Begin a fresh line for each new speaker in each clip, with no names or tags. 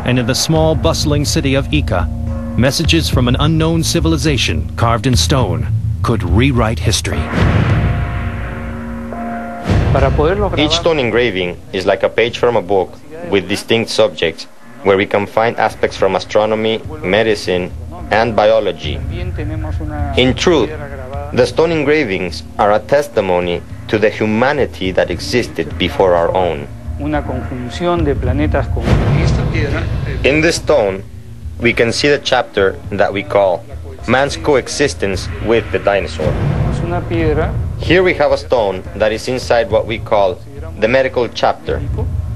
and in the small, bustling city of Ica, messages from an unknown civilization carved in stone could rewrite history.
Each stone engraving is like a page from a book with distinct subjects, where we can find aspects from astronomy, medicine, and biology. In truth, the stone engravings are a testimony to the humanity that existed before our own. In this stone, we can see the chapter that we call Man's Coexistence with the Dinosaur. Here we have a stone that is inside what we call the medical chapter.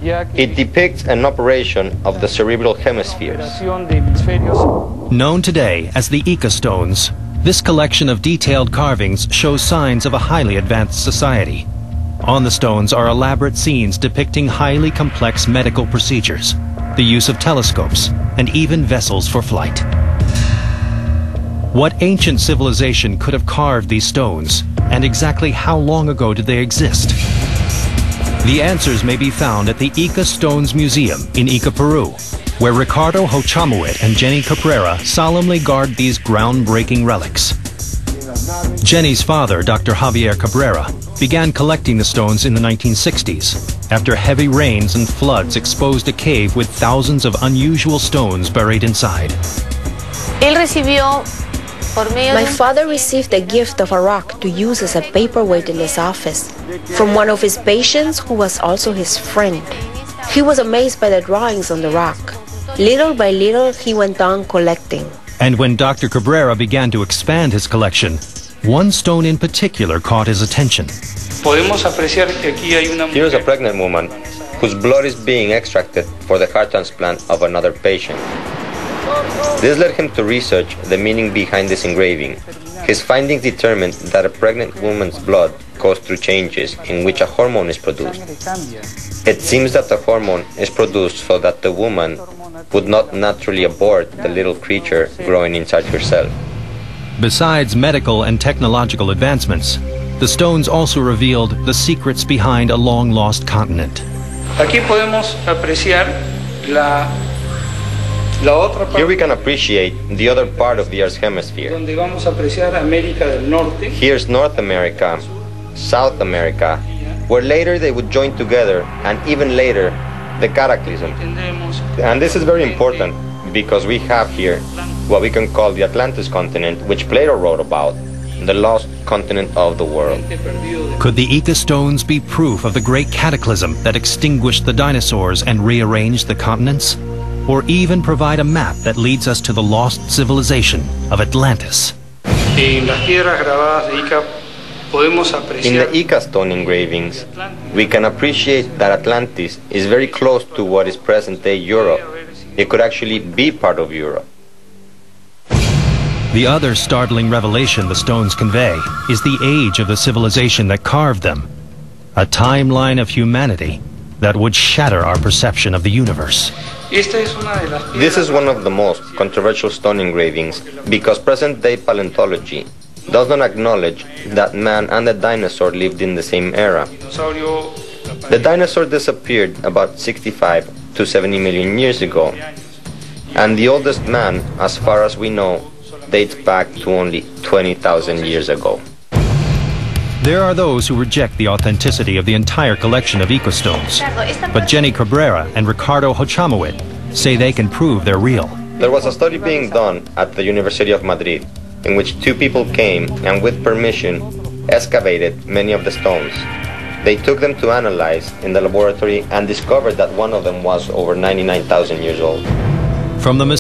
It depicts an operation of the cerebral hemispheres.
Known today as the Ica Stones, this collection of detailed carvings shows signs of a highly advanced society. On the stones are elaborate scenes depicting highly complex medical procedures, the use of telescopes, and even vessels for flight. What ancient civilization could have carved these stones, and exactly how long ago did they exist? The answers may be found at the Ica Stones Museum in Ica, Peru, where Ricardo Hochamuit and Jenny Cabrera solemnly guard these groundbreaking relics. Jenny's father, Dr. Javier Cabrera, began collecting the stones in the 1960s, after heavy rains and floods exposed a cave with thousands of unusual stones buried inside.
My father received a gift of a rock to use as a paperweight in his office from one of his patients who was also his friend. He was amazed by the drawings on the rock. Little by little, he went on collecting.
And when Dr. Cabrera began to expand his collection, one stone in particular caught his attention.
Here's a pregnant woman whose blood is being extracted for the heart transplant of another patient. This led him to research the meaning behind this engraving. His findings determined that a pregnant woman's blood goes through changes in which a hormone is produced. It seems that the hormone is produced so that the woman would not naturally abort the little creature growing inside herself.
Besides medical and technological advancements, the stones also revealed the secrets behind a long-lost continent.
Here we can appreciate the other part of the Earth's hemisphere. Here's North America, South America, where later they would join together, and even later, the cataclysm. And this is very important because we have here what we can call the Atlantis continent, which Plato wrote about, the lost continent of the world.
Could the Ica Stones be proof of the great cataclysm that extinguished the dinosaurs and rearranged the continents? Or even provide a map that leads us to the lost civilization of Atlantis?
In the Ica stone engravings, we can appreciate that Atlantis is very close to what is present-day Europe. It could actually be part of Europe.
The other startling revelation the stones convey is the age of the civilization that carved them, a timeline of humanity that would shatter our perception of the universe.
This is one of the most controversial stone engravings because present-day paleontology does not acknowledge that man and the dinosaur lived in the same era. The dinosaur disappeared about 65 to 70 million years ago, and the oldest man, as far as we know, dates back to only 20,000 years ago.
There are those who reject the authenticity of the entire collection of Ica Stones, but Jenny Cabrera and Ricardo Hochamuit say they can prove they're real.
There was a study being done at the University of Madrid in which two people came and with permission excavated many of the stones. They took them to analyze in the laboratory and discovered that one of them was over 99,000 years old.
From the